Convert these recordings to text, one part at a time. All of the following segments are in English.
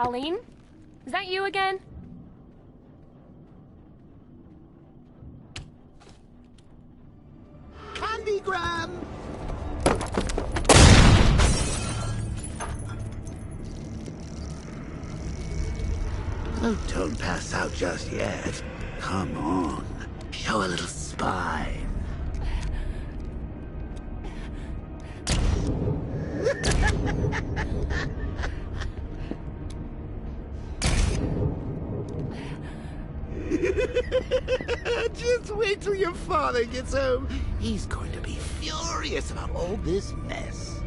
Colleen? Is that you again? Candygram! Oh, don't pass out just yet. Come on. Show a little spine. Just wait till your father gets home. He's going to be furious about all this mess.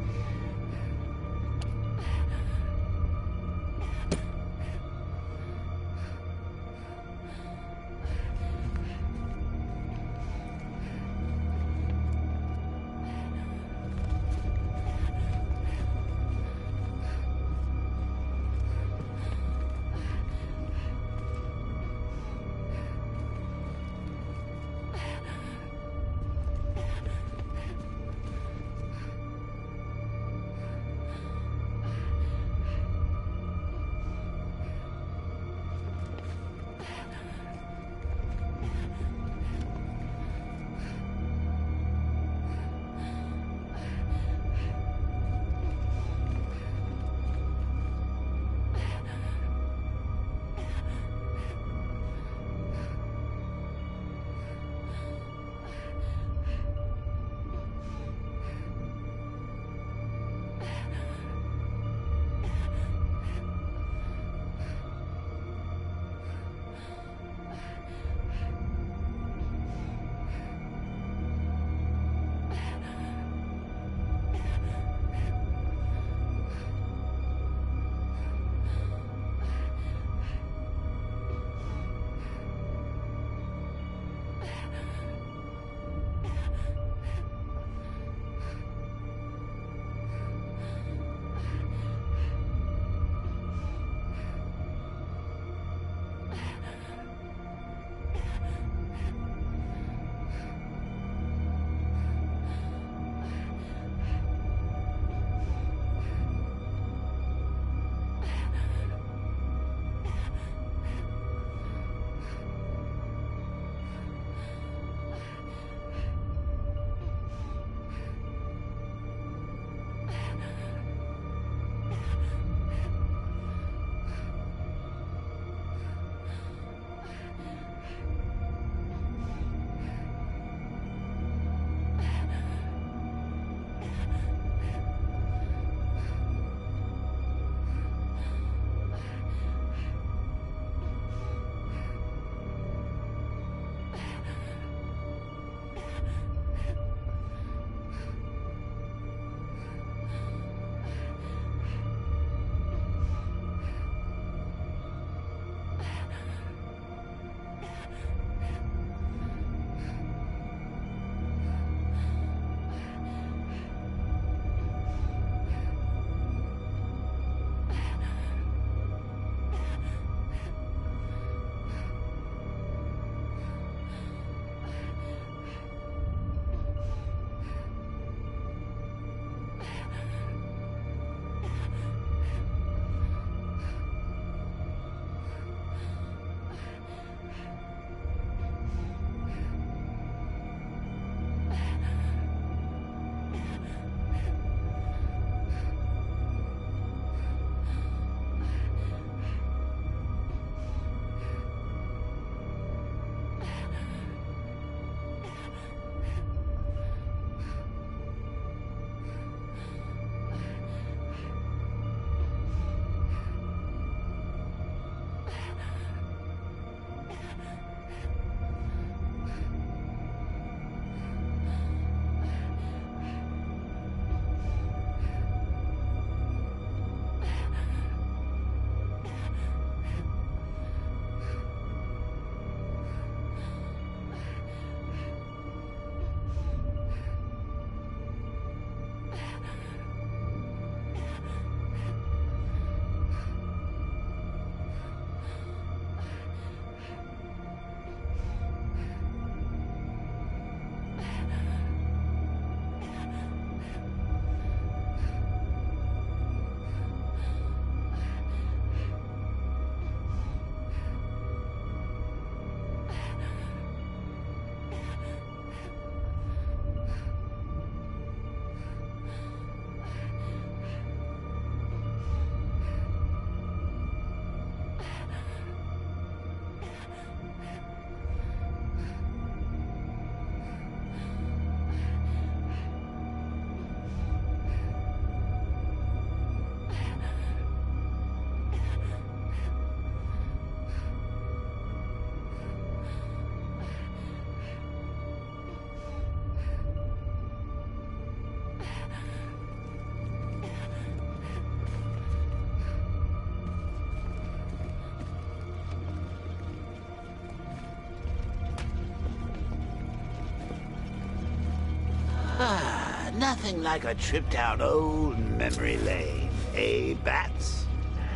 Nothing like a trip down old memory lane, eh, Bats?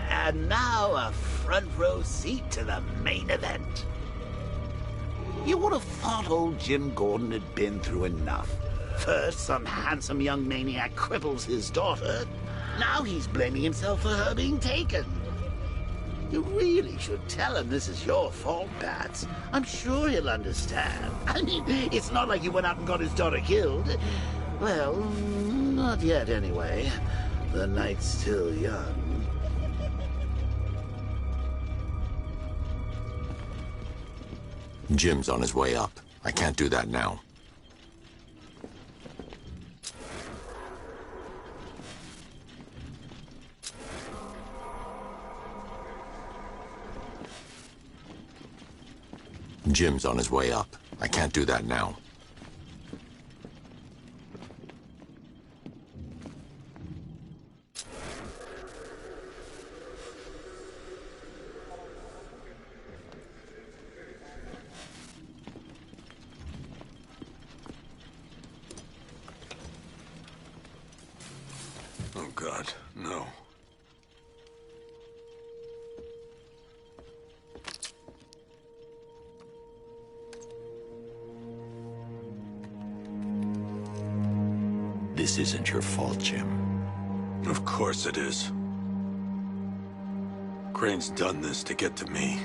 And now a front row seat to the main event. You would have thought old Jim Gordon had been through enough. First, some handsome young maniac cripples his daughter. Now he's blaming himself for her being taken. You really should tell him this is your fault, Bats. I'm sure he'll understand. I mean, it's not like you went out and got his daughter killed. Well, not yet anyway. The night's still young. Jim's on his way up. I can't do that now. Jim's on his way up. I can't do that now. Oh, God, no. This isn't your fault, Jim. Of course it is. Crane's done this to get to me.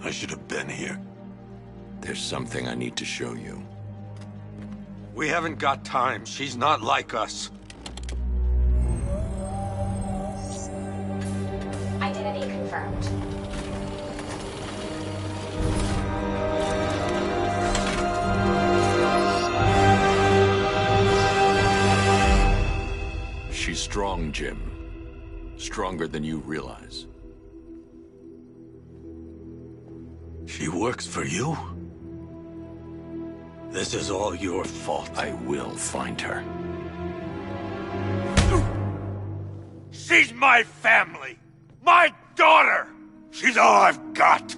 I should have been here. There's something I need to show you. We haven't got time. She's not like us. Identity confirmed. She's strong, Jim. Stronger than you realize. She works for you? This is all your fault. I will find her. She's my family! My daughter! She's all I've got!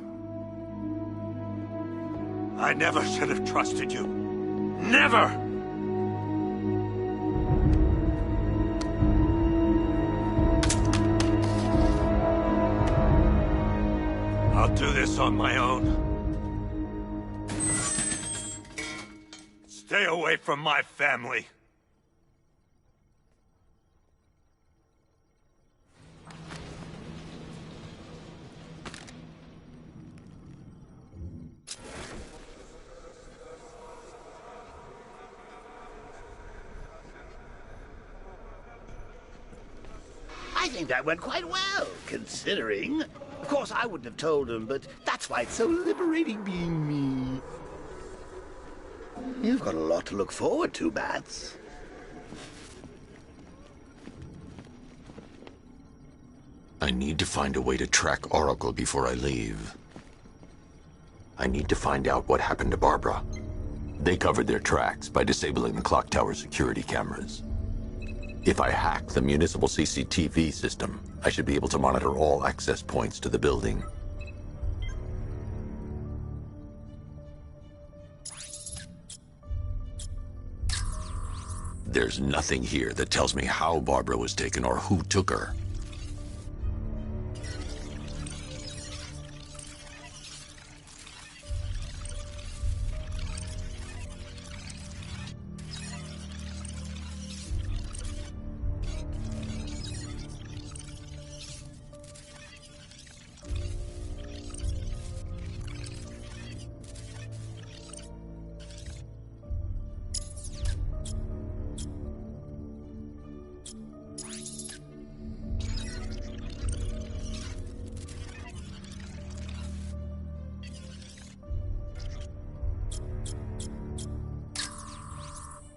I never should have trusted you. Never! I'll do this on my own. Stay away from my family. I think that went quite well, considering. Of course, I wouldn't have told him, but that's why it's so liberating being me. You've got a lot to look forward to, Bats. I need to find a way to track Oracle before I leave. I need to find out what happened to Barbara. They covered their tracks by disabling the clock tower security cameras. If I hack the municipal CCTV system, I should be able to monitor all access points to the building. There's nothing here that tells me how Barbara was taken or who took her.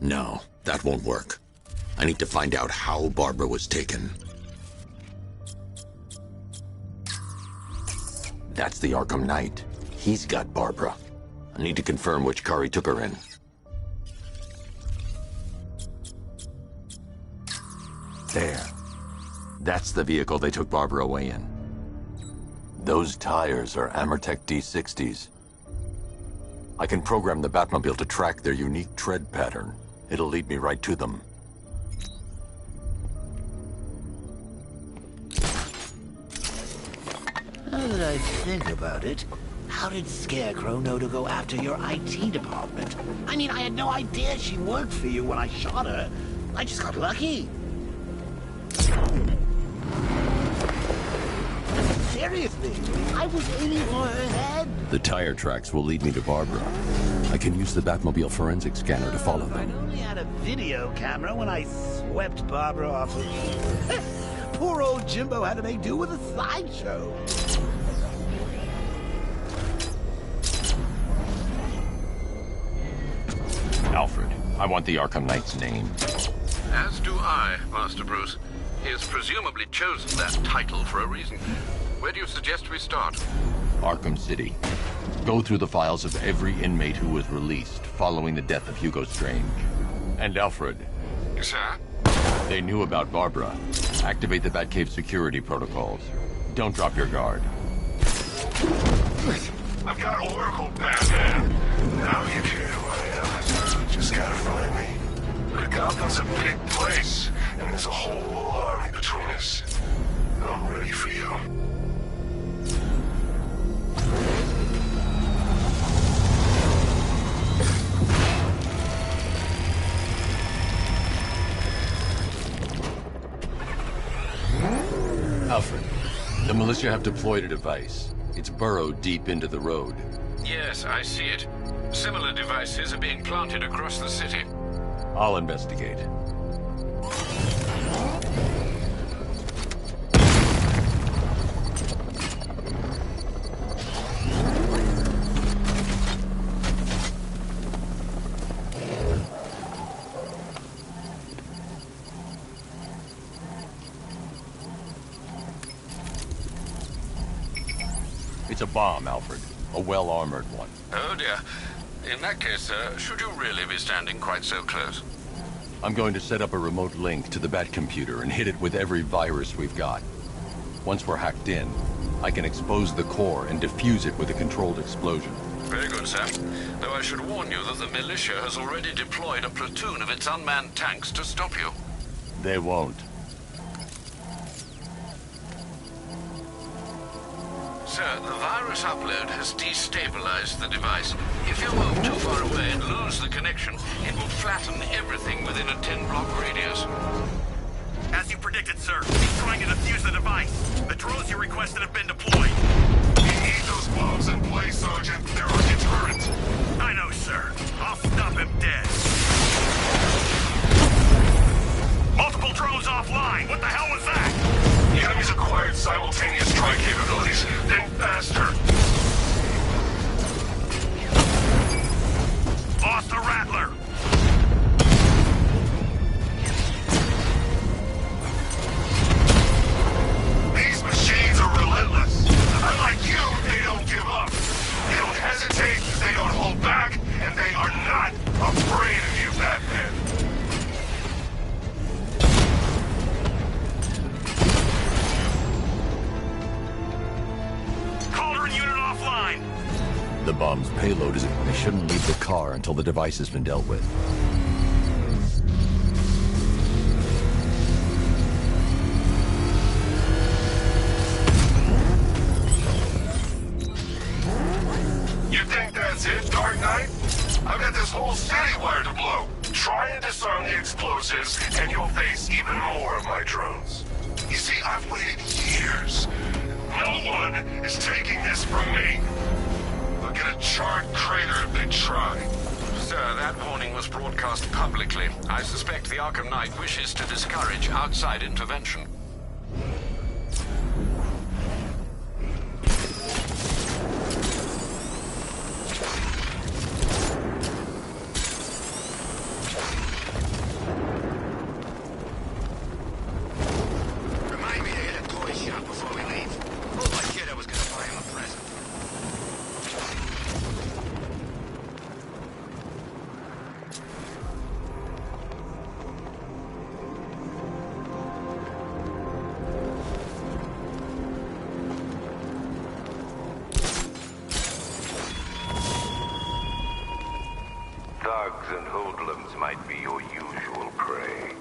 No, that won't work. I need to find out how Barbara was taken. That's the Arkham Knight. He's got Barbara. I need to confirm which car he took her in. There. That's the vehicle they took Barbara away in. Those tires are Amertec D60s. I can program the Batmobile to track their unique tread pattern. It'll lead me right to them. Now that I think about it, how did Scarecrow know to go after your IT department? I mean, I had no idea she worked for you when I shot her. I just got lucky. Seriously, I was aiming for her head. The tire tracks will lead me to Barbara. I can use the Batmobile forensic scanner to follow I them. only had a video camera when I swept Barbara off of... Poor old Jimbo had to make do with a slideshow. Alfred, I want the Arkham Knight's name. As do I, Master Bruce. He has presumably chosen that title for a reason. Where do you suggest we start? Arkham City. Go through the files of every inmate who was released following the death of Hugo Strange. And Alfred. Sir? They knew about Barbara. Activate the Batcave security protocols. Don't drop your guard. I've got Oracle, Batman. Now you care who I am. Just gotta find me. But Gotham's a big place, and there's a whole army between us. I'm ready for you. Alfred, the militia have deployed a device. It's burrowed deep into the road. Yes, I see it. Similar devices are being planted across the city. I'll investigate. It's a bomb, Alfred. A well-armored one. Oh dear. In that case, should you really be standing quite so close? I'm going to set up a remote link to the Batcomputer and hit it with every virus we've got. Once we're hacked in, I can expose the core and defuse it with a controlled explosion. Very good, sir. Though I should warn you that the militia has already deployed a platoon of its unmanned tanks to stop you. They won't. Sir, the virus upload has destabilized the device. If you move too far away and lose the connection, it will flatten everything within a 10-block radius. As you predicted, sir, he's trying to defuse the device. The drones you requested have been deployed. We need those bombs in place, Sergeant. They're our deterrent. I know, sir. I'll stop him dead. Multiple drones offline. What the hell was that? The enemy's acquired simultaneous strike capabilities. Think faster. Lost the Rattler. These machines are relentless. Unlike you, they don't give up. They don't hesitate, they don't hold back, and they are not afraid of you, Batman. Unit offline. The bomb's payload is... They shouldn't leave the car until the device has been dealt with. You think that's it, Dark Knight? I've got this whole city wired to blow. Try and disarm the explosives, and you'll face even more of my drones. You see, I've waited years. No one is taking this from me. They'll get a charred crater if they try. Sir, that warning was broadcast publicly. I suspect the Arkham Knight wishes to discourage outside intervention. problems might be your usual prey,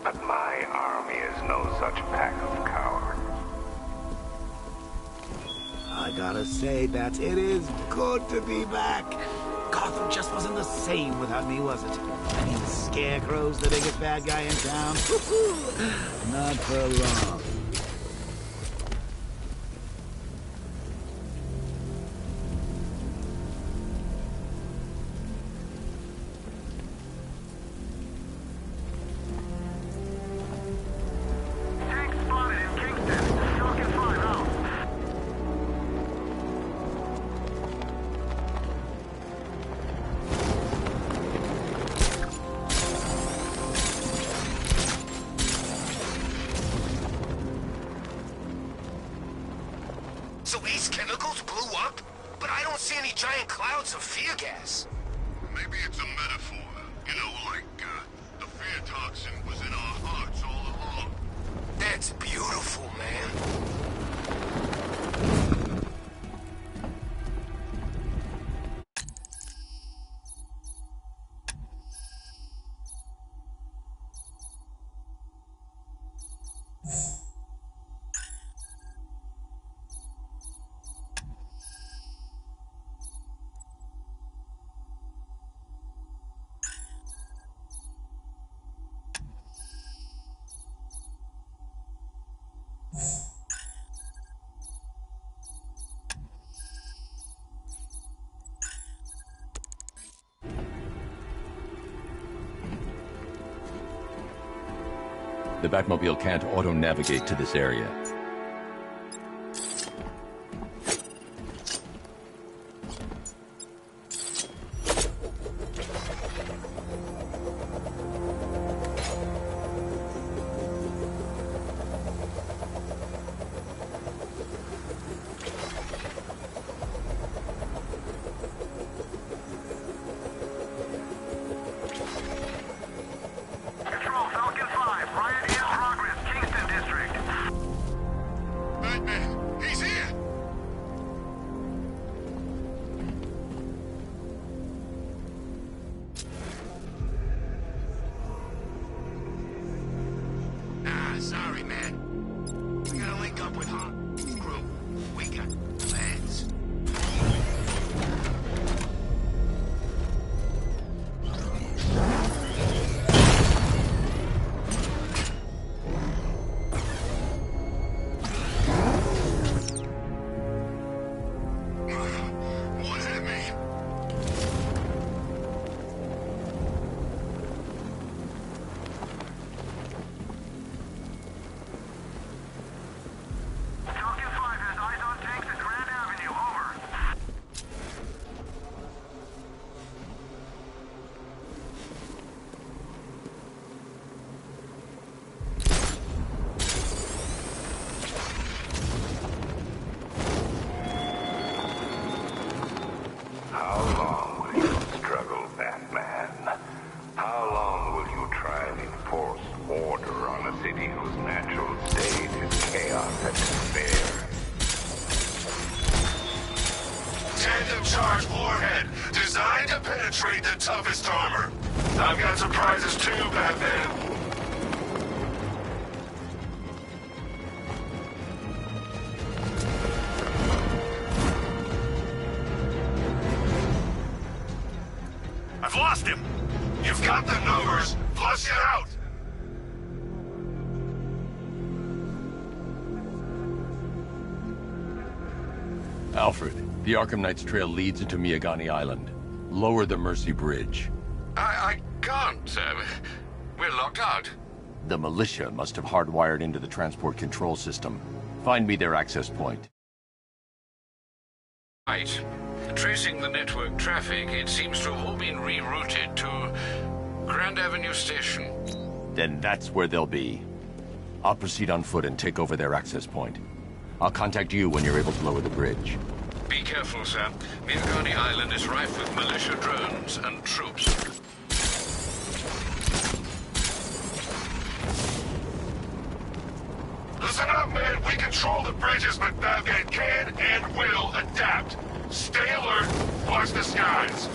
but my army is no such pack of cowards. I gotta say, Bats, it is good to be back. Gotham just wasn't the same without me, was it? I mean, Scarecrow's the biggest bad guy in town. Not for long. So Ace Chemicals blew up? But I don't see any giant clouds of fear gas. Maybe it's a metaphor. You know, like, the fear toxin was in our hearts all along. That's beautiful, man. The Batmobile can't auto-navigate to this area. Sorry, man. We gotta link up with Hawk. Crew, we got plans. What hit me? How long will you struggle, Batman? How long will you try and enforce order on a city whose natural state is chaos and despair? Tandem charge warhead, designed to penetrate the toughest armor. I've got surprises too, Batman. I've lost him! You've got the numbers. Flush it out. Alfred, the Arkham Knight's trail leads into Miagani Island. Lower the Mercy Bridge. I can't. We're locked out. The militia must have hardwired into the transport control system. Find me their access point. Right. Tracing the network traffic, it seems to have all been rerouted to Grand Avenue Station. Then that's where they'll be. I'll proceed on foot and take over their access point. I'll contact you when you're able to lower the bridge. Be careful, sir. Miagani Island is rife with militia drones and troops. Listen up, man. We control the bridges, but Batman can and will adapt. Stay alert. Watch the skies.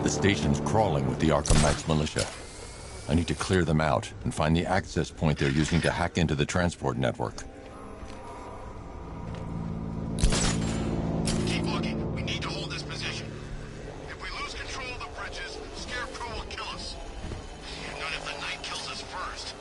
The station's crawling with the Arkham Knight's militia. I need to clear them out and find the access point they're using to hack into the transport network. Keep looking. We need to hold this position. If we lose control of the bridges, Scarecrow will kill us. Not if the Knight kills us first.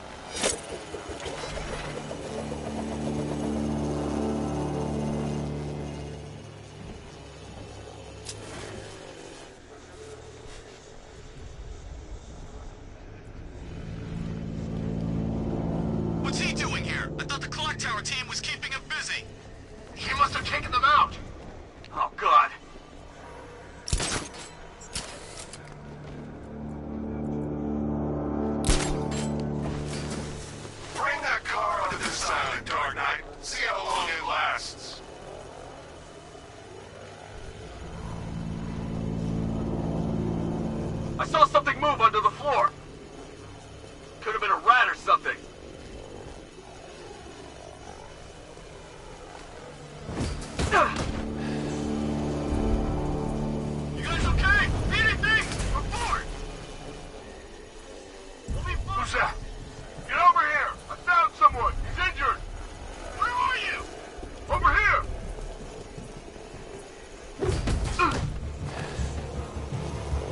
What's he doing here? I thought the clock tower team was keeping him busy. He must have taken them out. Oh, God. Bring that car onto this island, Dark Knight. See how long it lasts. I saw something move under the floor. Could have been a rat or something. You guys okay? Need anything? Report! We'll be fine. Who's that? Get over here! I found someone! He's injured! Where are you? Over here!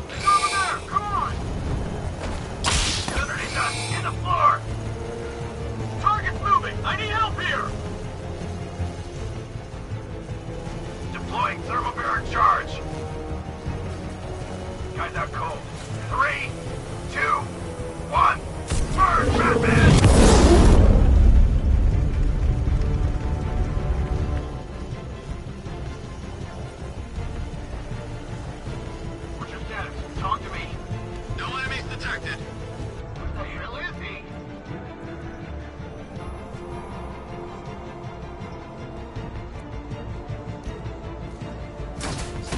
He's over there! Come on! Get underneath us! In the floor! Target's moving! I need help here! Deploying thermobaric charge. Guys out cold. 3, 2, 1. Burn, Batman! What's your status? Talk to me. No enemies detected. What the hell is he?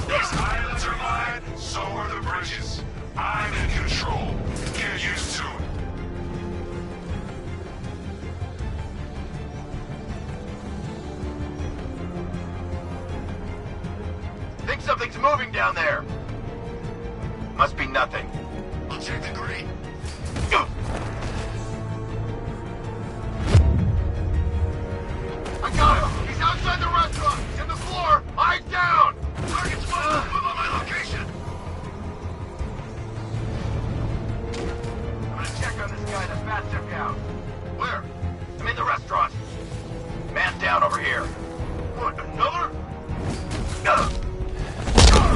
These islands are mine, so are the bridges. I'm in control. Get used to it. Think something's moving down there. Must be nothing. I'll check the grate. I got him! He's outside the restaurant! He's in the floor! Eyes down! Target's supposed to move on my location. I'm gonna check on this guy that fast him down. Where? I'm in the restaurant. Man down over here. What, another?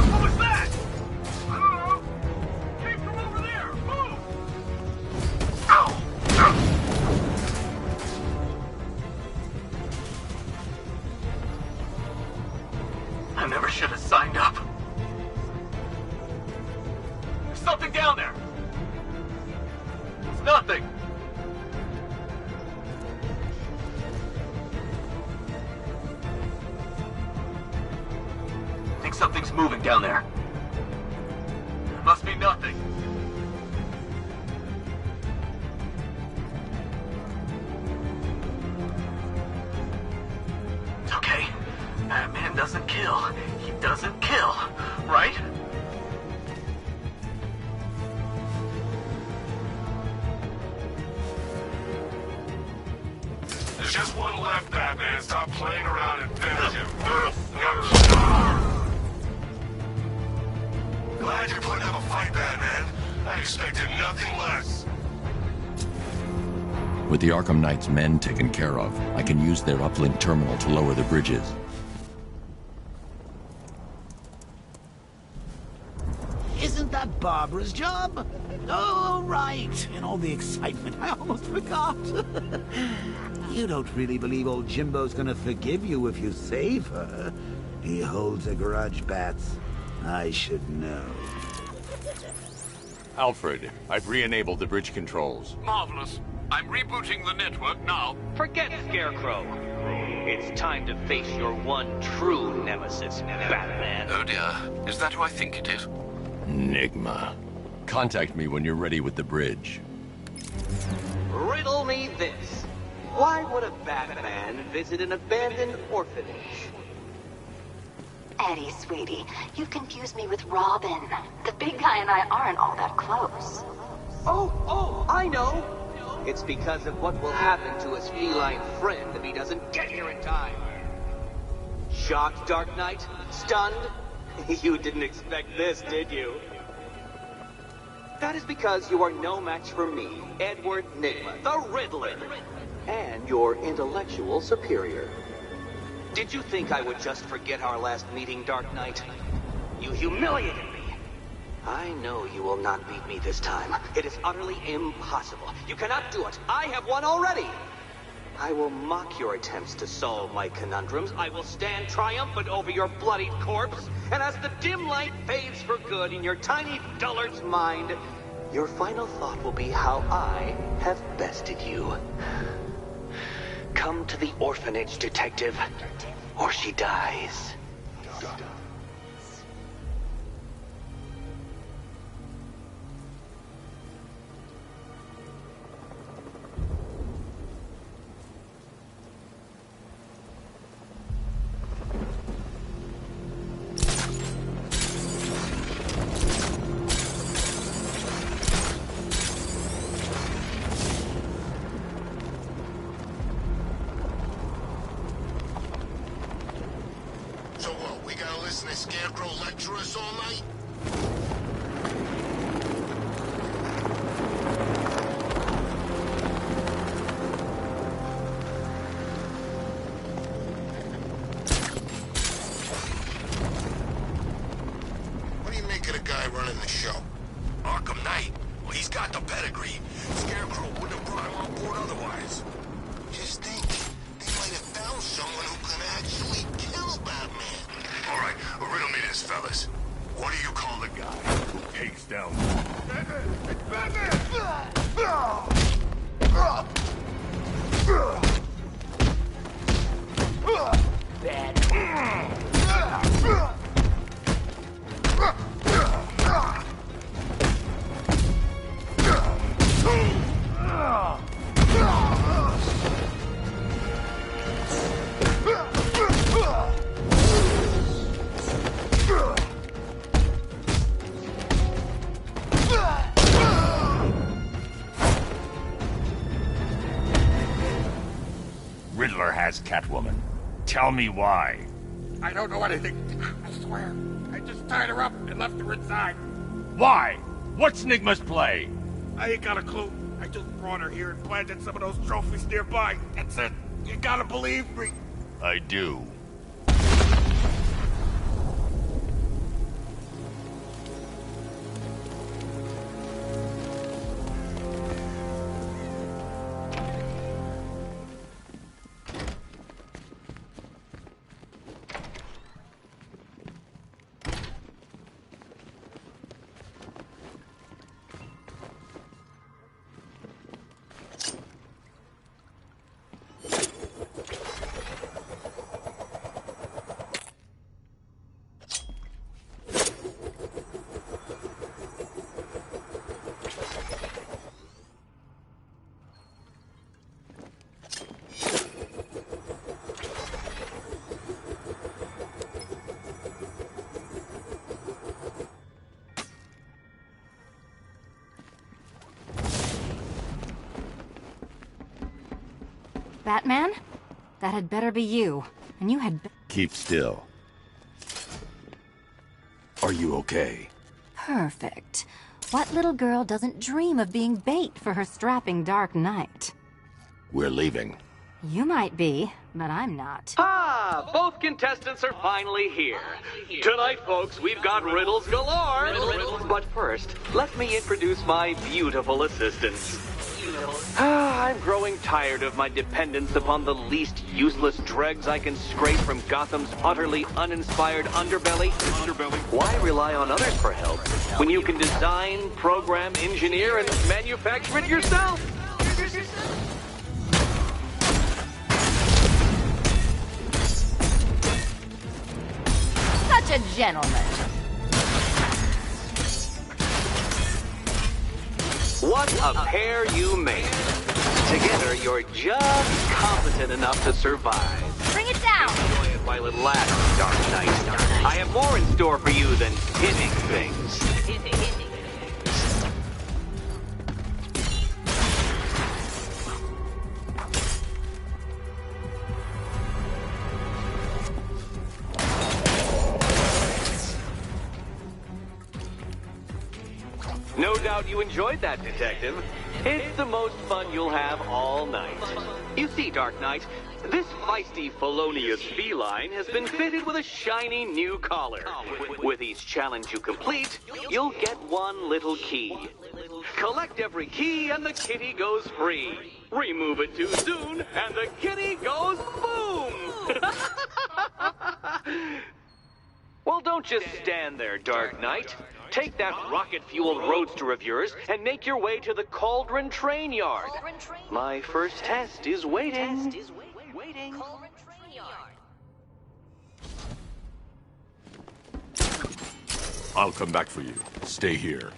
What was that? I don't know. Came from over there. Move! Ow! I never should have signed up. There's something down there. It's nothing. Think something's moving down there. Must be nothing. It's okay. Batman doesn't kill. He doesn't kill, right? There's just one left, Batman. Stop playing around and finish him. Glad you're putting up a fight, Batman. I expected nothing less. With the Arkham Knight's men taken care of, I can use their uplink terminal to lower the bridges. Isn't that Barbara's job? Oh, right. In all the excitement, I almost forgot. You don't really believe old Jimbo's gonna forgive you if you save her. He holds a grudge, Bats. I should know. Alfred, I've re-enabled the bridge controls. Marvelous. I'm rebooting the network now. Forget Scarecrow. It's time to face your one true nemesis, Batman. Oh dear. Is that who I think it is? Enigma. Contact me when you're ready with the bridge. Riddle me this. Why would a Batman visit an abandoned orphanage? Eddie, sweetie, you've confused me with Robin. The big guy and I aren't all that close. Oh, I know! It's because of what will happen to his feline friend if he doesn't get here in time. Shocked, Dark Knight? Stunned? You didn't expect this, did you? That is because you are no match for me, Edward Nygma, the Riddler, and your intellectual superior. Did you think I would just forget our last meeting, Dark Knight? You humiliated me. I know you will not beat me this time. It is utterly impossible. You cannot do it. I have won already. I will mock your attempts to solve my conundrums. I will stand triumphant over your bloodied corpse. And as the dim light fades for good in your tiny dullard's mind, your final thought will be how I have bested you. Come to the orphanage, detective, or she dies. So what, we gotta listen to Scarecrow lecture us all night? What do you make of the guy running the show? Arkham Knight? Well, he's got the pedigree. Scarecrow wouldn't have brought him on board otherwise. Just think, they might have found someone who can actually kill Batman. All right, riddle me this, fellas. What do you call the guy who takes down Batman? It's Batman! Riddler has Catwoman. Tell me why. I don't know anything. I swear. I just tied her up and left her inside. Why? What's Nygma's play? I ain't got a clue. I just brought her here and planted some of those trophies nearby. That's it. You gotta believe me. I do. Batman? That had better be you. And you had Keep still. Are you okay? Perfect. What little girl doesn't dream of being bait for her strapping Dark Knight? We're leaving. You might be, but I'm not. Ah, both contestants are finally here. Tonight, folks, we've got riddles galore. But first, let me introduce my beautiful assistants. I'm growing tired of my dependence upon the least useless dregs I can scrape from Gotham's utterly uninspired underbelly. Why rely on others for help when you can design, program, engineer, and manufacture it yourself? Such a gentleman. What a pair you made. Together, you're just competent enough to survive. Bring it down. while it lasts, Dark Knight. I have more in store for you than hitting things. No doubt you enjoyed that, Detective. It's the most fun you'll have all night. You see, Dark Knight, this feisty, felonious feline has been fitted with a shiny new collar. With each challenge you complete, you'll get one little key. Collect every key and the kitty goes free. Remove it too soon and the kitty goes boom! Well, don't just stand there, Dark Knight. Take that rocket-fueled roadster of yours and make your way to the Cauldron Train Yard. My first test is waiting. I'll come back for you. Stay here.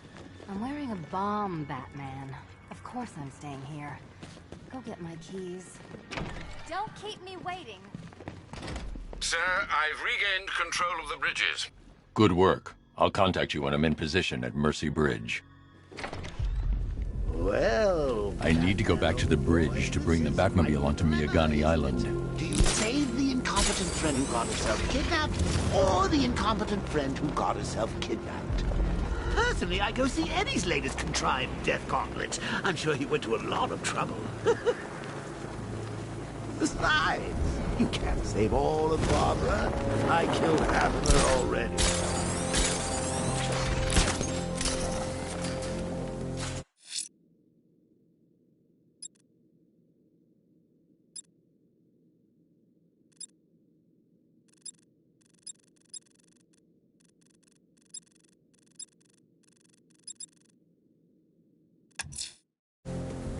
I'm wearing a bomb, Batman. Of course I'm staying here. Go get my keys. Don't keep me waiting. Sir, I've regained control of the bridges. Good work. I'll contact you when I'm in position at Mercy Bridge. Well... I need to go back to the bridge to bring the Batmobile onto Miyagani Island. Do you save the incompetent friend who got herself kidnapped, or the incompetent friend who got herself kidnapped? Personally, I go see Eddie's latest contrived death gauntlet. I'm sure he went to a lot of trouble. Besides, you can't save all of Barbara. I killed half of her already.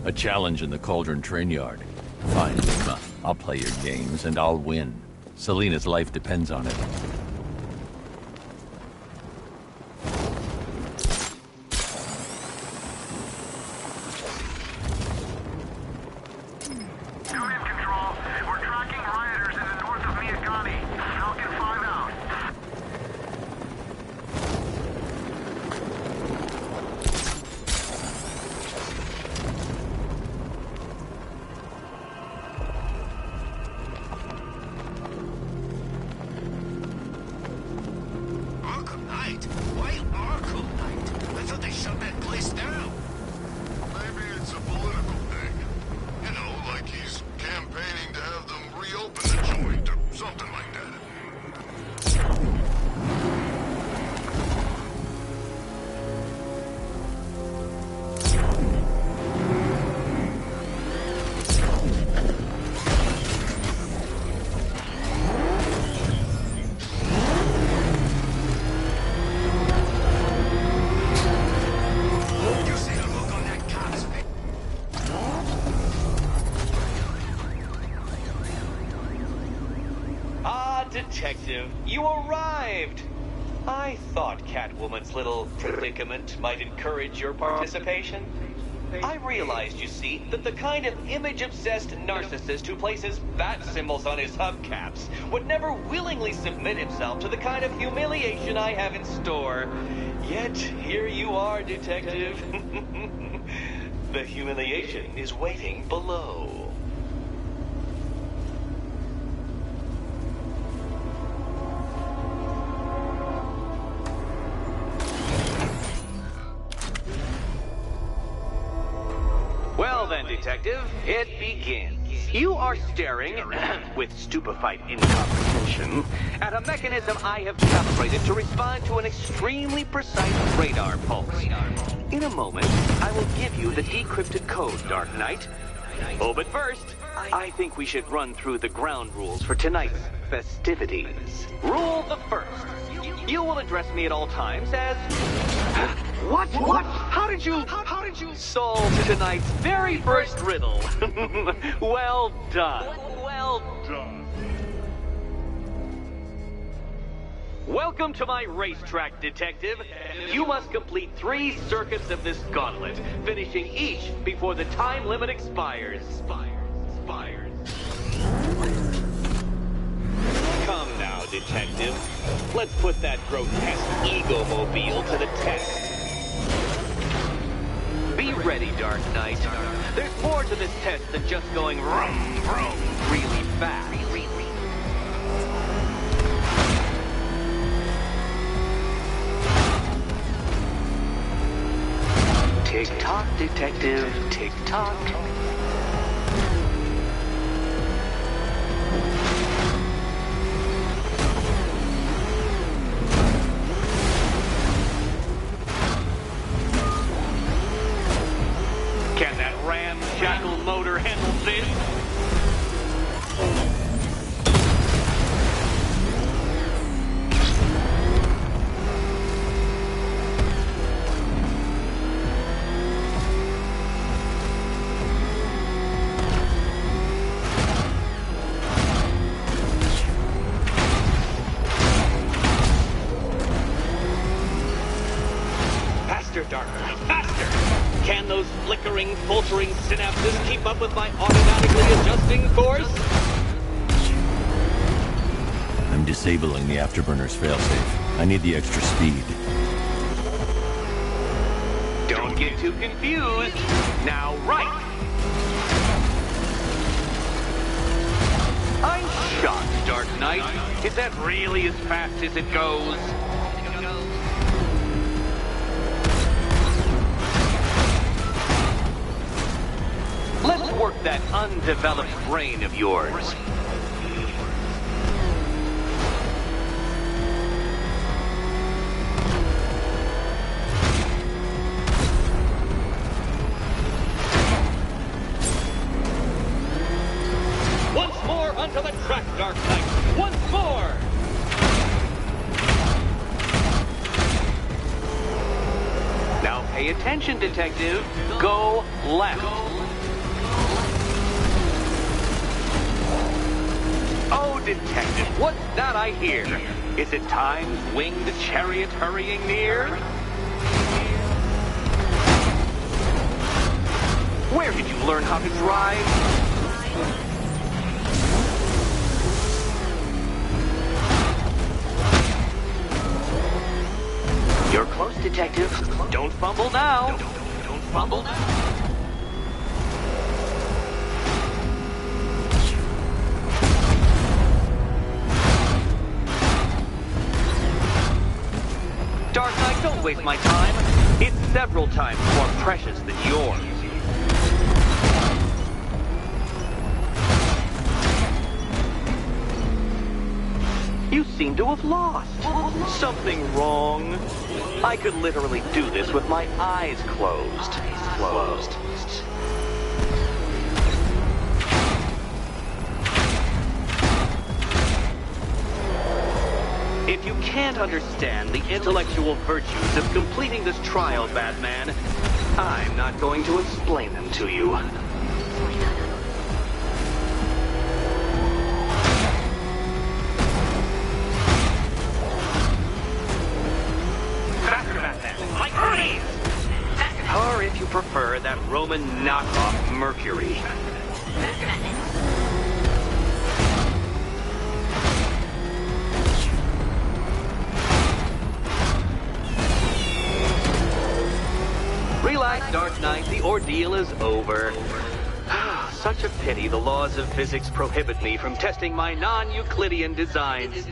A challenge in the Cauldron Train Yard. Fine, Lima. I'll play your games, and I'll win. Selina's life depends on it. Unit control. We're tracking rioters in the north of Miyagani. Falcon 5 out. Arkham Knight? Why Arkham Knight? I thought they shut that place down. Maybe it's a political thing. You know, like he's campaigning to have them reopen the joint or something like that. You see the look on that cop's face? Ah, Detective, you arrived! I thought Catwoman's little predicament might encourage your participation. I realized, you see, that the kind of image-obsessed narcissist who places bat symbols on his hubcaps would never willingly submit himself to the kind of humiliation I have in store. Yet, here you are, Detective. The humiliation is waiting below. Well then, Detective, it begins. You are staring, with stupefied incomprehension, at a mechanism I have calibrated to respond to an extremely precise radar pulse. In a moment, I will give you the decrypted code, Dark Knight. Oh, but first, I think we should run through the ground rules for tonight's festivities. Rule the first. You will address me at all times as... What? How did you solve tonight's very first riddle? Well done. Well done. Welcome to my racetrack, Detective. You must complete 3 circuits of this gauntlet, finishing each before the time limit expires. Come Detective. Let's put that grotesque ego-mobile to the test. Be ready, Dark Knight. There's more to this test than just going vroom, vroom really fast. Tick-tock, Detective, tick-tock. Can that ramshackle motor handle this? Faster, Dark Knight, faster! Can those flickering, faltering synapses keep up with my automatically adjusting course? I'm disabling the afterburner's failsafe. I need the extra speed. Don't get too confused. Now, right. I'm shocked, Dark Knight. Is that really as fast as it goes? Let's work that undeveloped brain of yours. Once more onto the track, Dark Knight. Once more! Now pay attention, Detective. Go left. Oh, Detective, what's that I hear? Is it Time's winged chariot hurrying near? Where did you learn how to drive? You're close, Detective. Don't fumble now. Don't fumble now. Dark Knight, don't waste my time. It's several times more precious than yours. You seem to have lost. Something wrong? I could literally do this with my eyes closed. If you can't understand the intellectual virtues of completing this trial, Batman, I'm not going to explain them to you. Faster, Batman! Like freeze! Or if you prefer, that Roman knockoff Mercury. Relax, Dark Knight. The ordeal is over. Such a pity the laws of physics prohibit me from testing my non-Euclidean designs.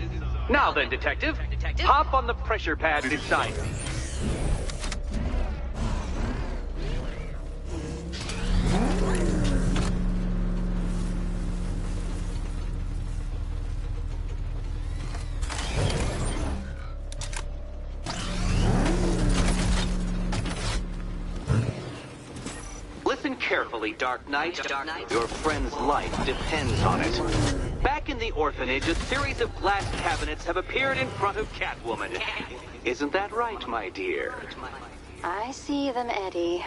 Now then, Detective, hop on the pressure pad beside me. Listen carefully, Dark Knight. Your friend's life depends on it. Back in the orphanage, a series of glass cabinets have appeared in front of Catwoman. Isn't that right, my dear? I see them, Eddie.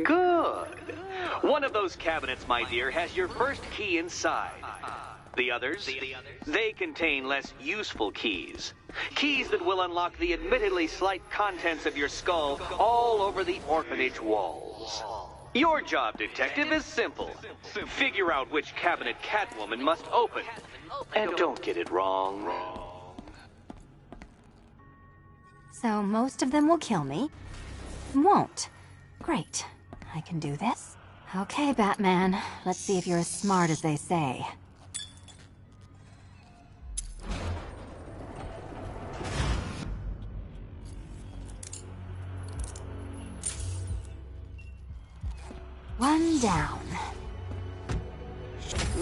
Good. One of those cabinets, my dear, has your first key inside. The others, they contain less useful keys. Keys that will unlock the admittedly slight contents of your skull all over the orphanage walls. Your job, detective, is simple. Figure out which cabinet Catwoman must open. And don't get it wrong. So most of them will kill me. Won't. Great. I can do this. Okay, Batman. Let's see if you're as smart as they say. One down.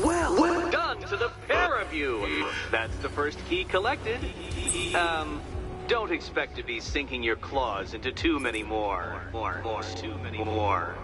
Well done to the pair of you. That's the first key collected. Don't expect to be sinking your claws into too many more. Too many more.